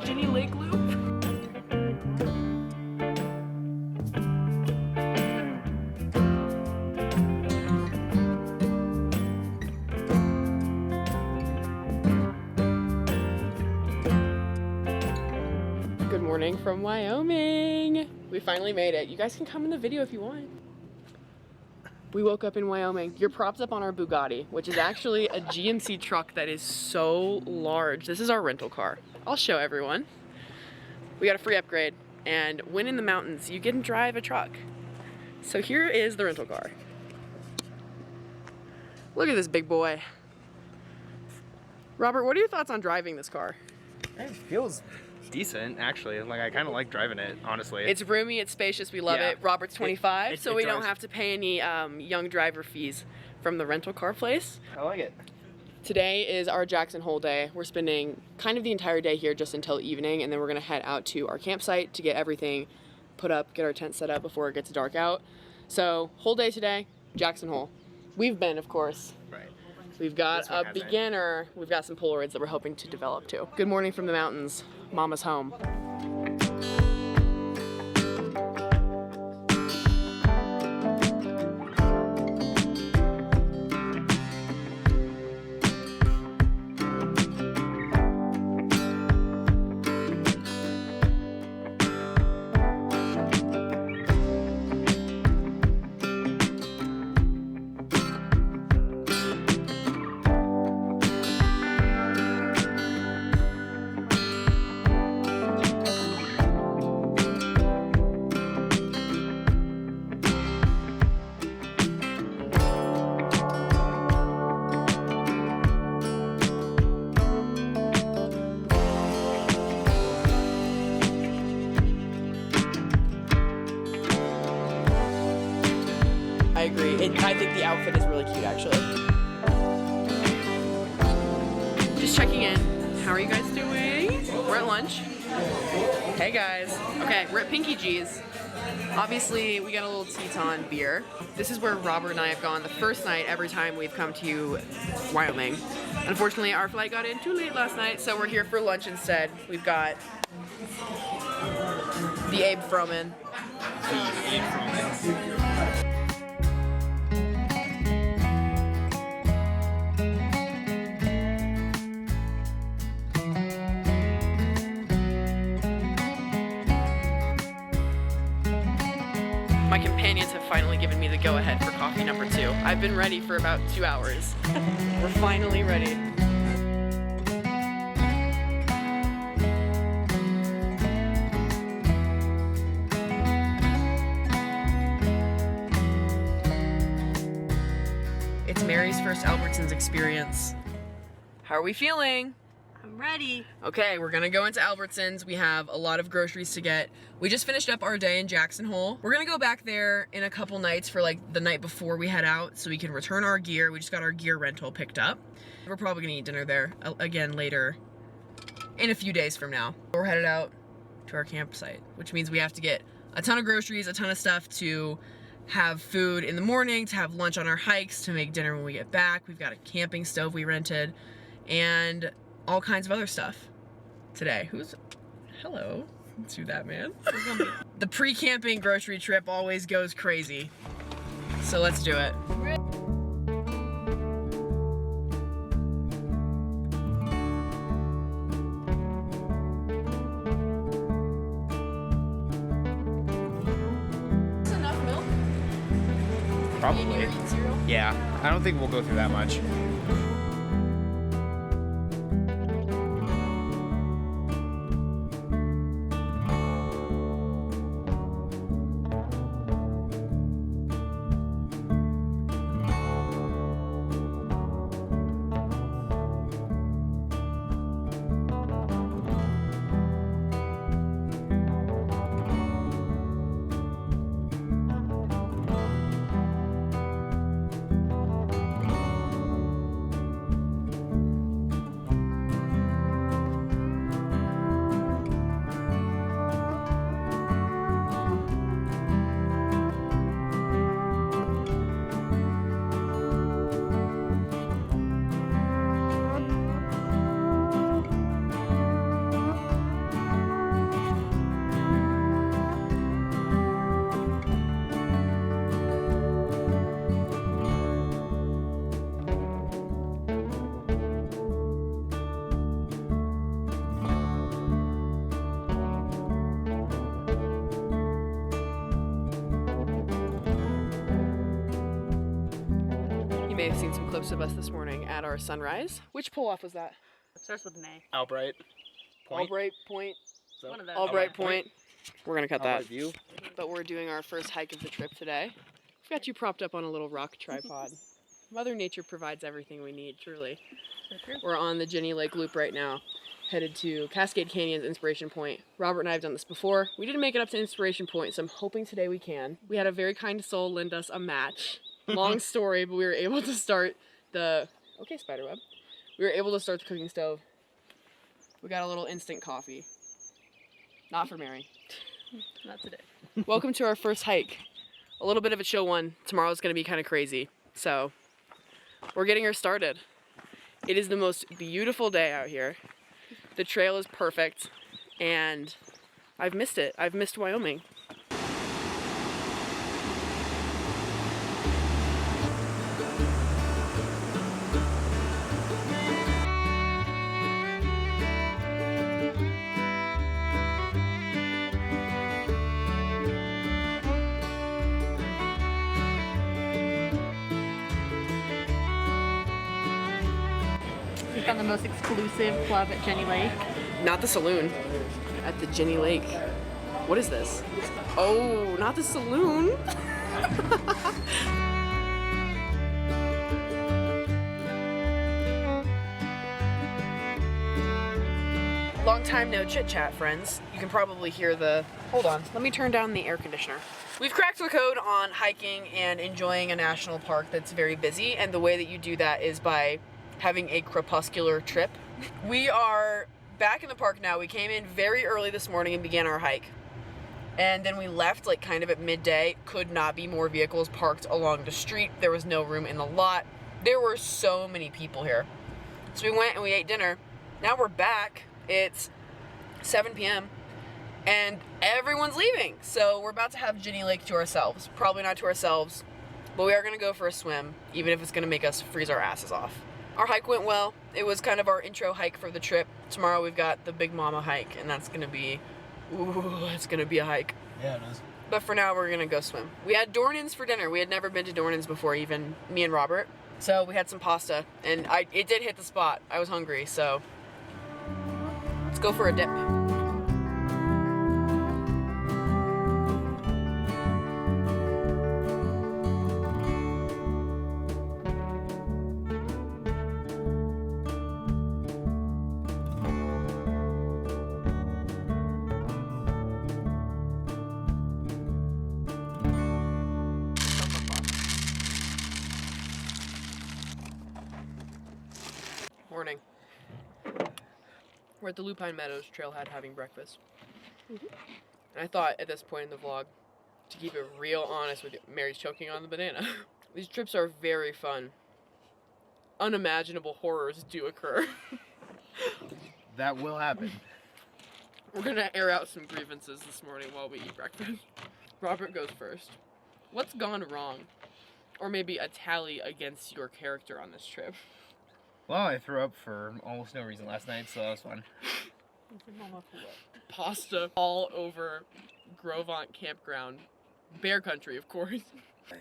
Ginny Lake Loop. Good morning from Wyoming. We finally made it. You guys can come in the video if you want. We woke up in Wyoming. You're propped up on our Bugatti, which is actually a GMC truck that is so large. This is our rental car. I'll show everyone. We got a free upgrade, and when in the mountains, you get to drive a truck. So here is the rental car. Look at this big boy. Robert, what are your thoughts on driving this car? It feels decent, actually. Like, I kind of like driving it, honestly. It's roomy, it's spacious, we love it. Robert's 25, so we don't have to pay any young driver fees from the rental car place. I like it. Today is our Jackson Hole day. We're spending kind of the entire day here just until evening, and then we're gonna head out to our campsite to get everything put up, get our tent set up before it gets dark out. So, whole day today, Jackson Hole. We've been, of course. Right. We've got a beginner, we've got some Polaroids that we're hoping to develop too. Good morning from the mountains. Mama's home. I agree. I think the outfit is really cute, actually. Just checking in. How are you guys doing? We're at lunch. Hey guys. Okay, we're at Pinky G's. Obviously, we got a little Teton beer. This is where Robert and I have gone the first night every time we've come to Wyoming. Unfortunately, our flight got in too late last night, so we're here for lunch instead. We've got the Abe Froman. My companions have finally given me the go-ahead for coffee number 2. I've been ready for about 2 hours. We're finally ready. It's Mary's first Albertsons experience. How are we feeling? I'm ready. Okay, we're gonna go into Albertsons. We have a lot of groceries to get. We just finished up our day in Jackson Hole. We're gonna go back there in a couple nights for like the night before we head out so we can return our gear. We just got our gear rental picked up. We're probably gonna eat dinner there again later in a few days from now. We're headed out to our campsite, which means we have to get a ton of groceries, a ton of stuff to have food in the morning, to have lunch on our hikes, to make dinner when we get back. We've got a camping stove we rented, and all kinds of other stuff today. Hello to that man. The pre-camping grocery trip always goes crazy. So let's do it. Is this enough milk? Probably. Eat cereal? Yeah, I don't think we'll go through that much. You may have seen some clips of us this morning at our sunrise. Which pull-off was that? It starts with an A. Albright. Albright Point. So, One of those. Albright Point. We're gonna cut that. Albright View. But we're doing our first hike of the trip today. We've got you propped up on a little rock tripod. Mother Nature provides everything we need, truly. So true. We're on the Jenny Lake Loop right now, headed to Cascade Canyon's Inspiration Point. Robert and I have done this before. We didn't make it up to Inspiration Point, so I'm hoping today we can. We had a very kind soul lend us a match. Long story, but we were able to start the... Okay, spiderweb. We were able to start the cooking stove. We got a little instant coffee. Not for Mary. Not today. Welcome to our first hike. A little bit of a chill one. Tomorrow's gonna be kind of crazy. So, we're getting her started. It is the most beautiful day out here. The trail is perfect, and I've missed it. I've missed Wyoming. We found the most exclusive club at Jenny Lake. Not the saloon. At the Jenny Lake. What is this? Oh, not the saloon. Long time no chit chat, friends. You can probably hear the... Hold on, let me turn down the air conditioner. We've cracked the code on hiking and enjoying a national park that's very busy, and the way that you do that is by having a crepuscular trip. We are back in the park now. We came in very early this morning and began our hike. And then we left like kind of at midday. Could not be more vehicles parked along the street. There was no room in the lot. There were so many people here. So we went and we ate dinner. Now we're back. It's 7 p.m. and everyone's leaving. So we're about to have Jenny Lake to ourselves. Probably not to ourselves, but we are gonna go for a swim, even if it's gonna make us freeze our asses off. Our hike went well. It was kind of our intro hike for the trip. Tomorrow we've got the Big Mama hike, and that's gonna be, ooh, it's gonna be a hike. Yeah, it is. But for now, we're gonna go swim. We had Dornans for dinner. We had never been to Dornans before, even me and Robert. So we had some pasta, and it did hit the spot. I was hungry, so let's go for a dip. Morning. We're at the Lupine Meadows Trailhead having breakfast. And I thought at this point in the vlog, to keep it real honest with you, Mary's choking on the banana. These trips are very fun. Unimaginable horrors do occur. That will happen. We're gonna air out some grievances this morning while we eat breakfast. Robert goes first. What's gone wrong? Or maybe a tally against your character on this trip? Well, I threw up for almost no reason last night, so that was fun. Pasta all over Grovant Campground. Bear country, of course.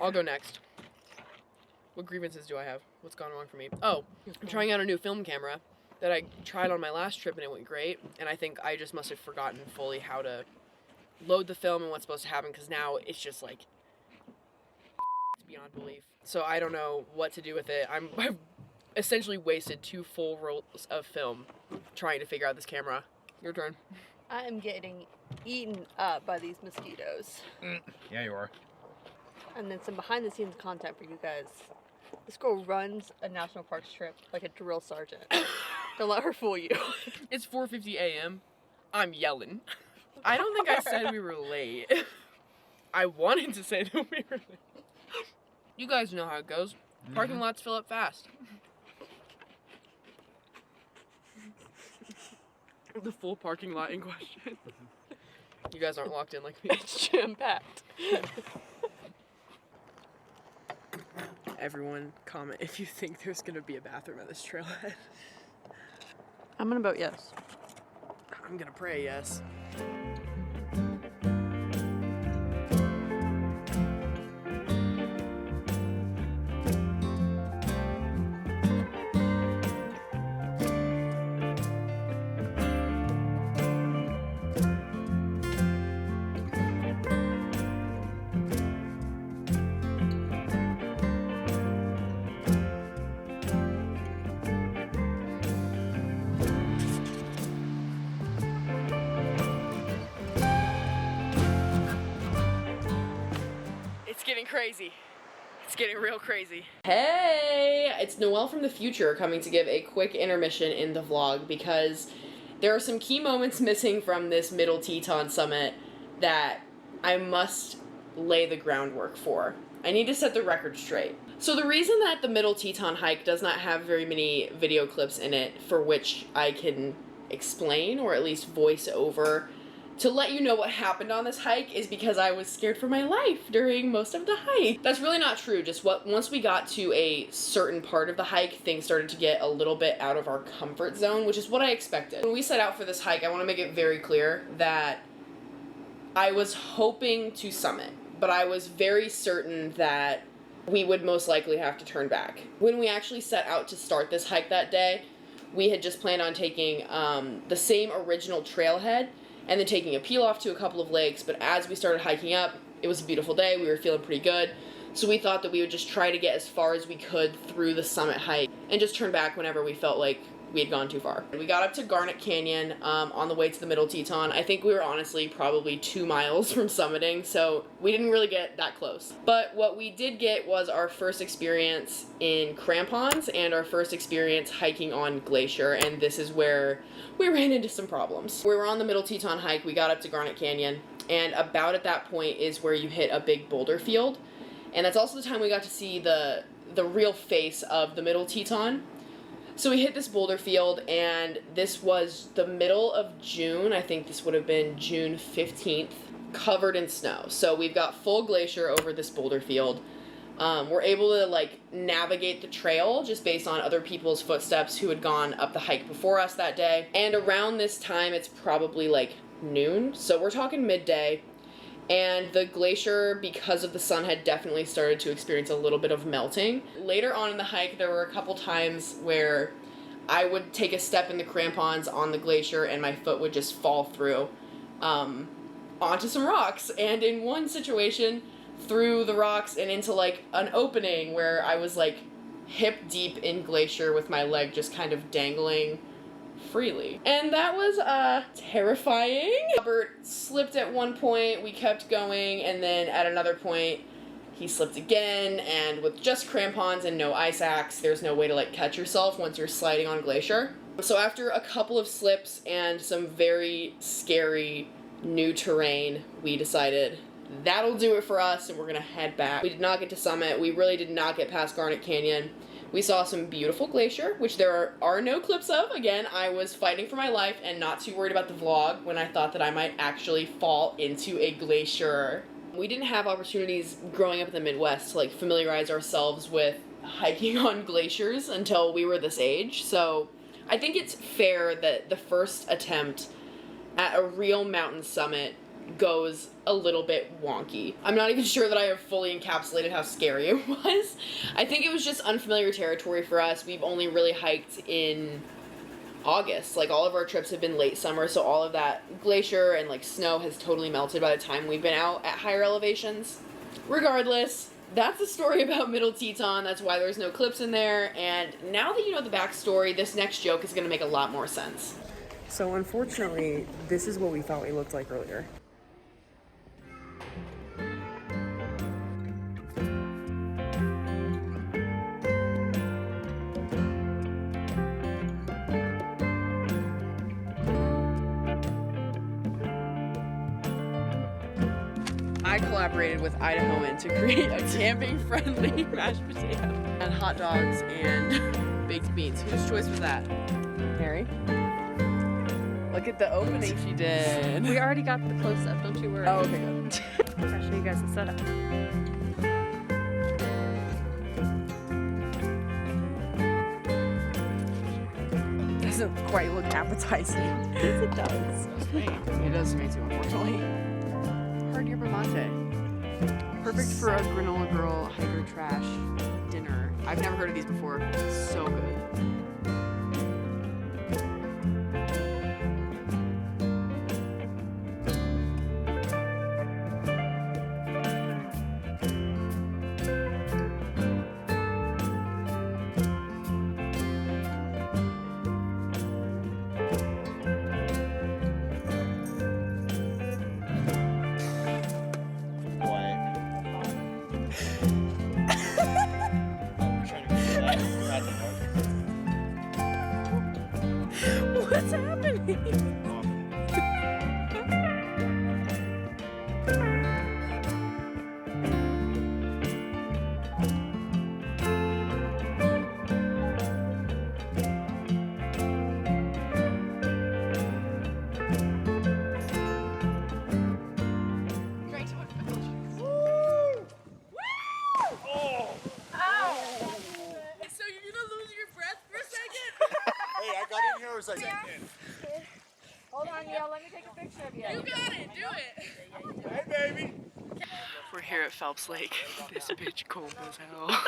I'll go next. What grievances do I have? What's gone wrong for me? Oh, I'm trying out a new film camera that I tried on my last trip and it went great. And I think I just must have forgotten fully how to load the film and what's supposed to happen, because now it's just like it's beyond belief. So I don't know what to do with it. I've essentially wasted 2 full rolls of film trying to figure out this camera. Your turn. I am getting eaten up by these mosquitoes. Yeah, you are. And then some behind the scenes content for you guys. This girl runs a national parks trip like a drill sergeant. Don't let her fool you. It's 4:50 a.m. I'm yelling. I don't think I said we were late. I wanted to say that we were late. You guys know how it goes. Parking lots fill up fast. The full parking lot in question. You guys aren't locked in like me. It's jam-packed. Everyone comment if you think there's gonna be a bathroom at this trailhead. I'm gonna vote yes. I'm gonna pray yes. It's getting crazy. It's getting real crazy. Hey, it's Noelle from the future coming to give a quick intermission in the vlog because there are some key moments missing from this Middle Teton summit that I must lay the groundwork for. I need to set the record straight. So the reason that the Middle Teton hike does not have very many video clips in it for which I can explain or at least voice over to let you know what happened on this hike is because I was scared for my life during most of the hike. That's really not true. Just once we got to a certain part of the hike, things started to get a little bit out of our comfort zone, which is what I expected. When we set out for this hike, I want to make it very clear that I was hoping to summit, but I was very certain that we would most likely have to turn back. When we actually set out to start this hike that day, we had just planned on taking the same original trailhead and then taking a peel off to a couple of lakes, but as we started hiking up, it was a beautiful day, we were feeling pretty good, so we thought that we would just try to get as far as we could through the summit hike and just turn back whenever we felt like we had gone too far. We got up to Garnet Canyon on the way to the Middle Teton. I think we were honestly probably 2 miles from summiting, so we didn't really get that close. But what we did get was our first experience in crampons and our first experience hiking on glacier, and this is where we ran into some problems. We were on the Middle Teton hike, we got up to Garnet Canyon, and about at that point is where you hit a big boulder field, and that's also the time we got to see the real face of the Middle Teton. So we hit this boulder field, and this was the middle of June. I think this would have been June 15th, covered in snow. So we've got full glacier over this boulder field. We're able to like navigate the trail just based on other people's footsteps who had gone up the hike before us that day. And around this time, it's probably like noon. So we're talking midday. And the glacier, because of the sun, had definitely started to experience a little bit of melting. Later on in the hike, there were a couple times where I would take a step in the crampons on the glacier and my foot would just fall through onto some rocks. And in one situation, through the rocks and into like an opening where I was like hip deep in glacier with my leg just kind of dangling freely. And that was terrifying. Robert slipped at one point, we kept going, and then at another point he slipped again, and with just crampons and no ice axe, there's no way to like catch yourself once you're sliding on glacier. So after a couple of slips and some very scary new terrain, we decided that'll do it for us and we're gonna head back. We did not get to summit. We really did not get past Garnet Canyon. We saw some beautiful glacier, which there are no clips of. Again, I was fighting for my life and not too worried about the vlog when I thought that I might actually fall into a glacier. We didn't have opportunities growing up in the Midwest to like familiarize ourselves with hiking on glaciers until we were this age. So I think it's fair that the first attempt at a real mountain summit goes a little bit wonky. I'm not even sure that I have fully encapsulated how scary it was. I think it was just unfamiliar territory for us. We've only really hiked in August. Like all of our trips have been late summer, so all of that glacier and like snow has totally melted by the time we've been out at higher elevations. Regardless, that's the story about Middle Teton. That's why there's no clips in there. And now that you know the backstory, this next joke is going to make a lot more sense. So unfortunately, this is what we thought we looked like earlier. I collaborated with Idahoan to create a camping-friendly mashed potato and hot dogs and baked beans. Whose choice was that? Harry? Look at the opening she did. We already got the close-up, don't you worry. Oh, okay, good. I'll show you guys the setup. Doesn't quite look appetizing. Yes, it does. It does to me too, unfortunately. Hard yerba mate. Perfect for a granola girl hiker trash dinner. I've never heard of these before. It's so good. So you're gonna lose your breath for a second? Hey, I got in here, I was like, Hold on, Neil. Let me take a picture of you. You got it, do it. hey, baby. We're here at Phelps Lake. This bitch cold as hell. I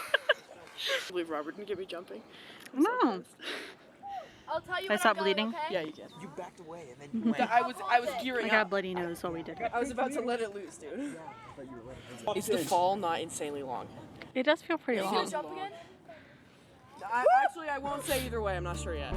believe Robert didn't get me jumping. No. I'll tell you I when stopped I'm going, bleeding? okay? Yeah, you can. You backed away and then you went. I was I gearing got a up. bloody nose while we did it. I was about to let it loose, dude. Is the fall not insanely long? It does feel pretty long. Jump again? Actually, I won't say either way. I'm not sure yet.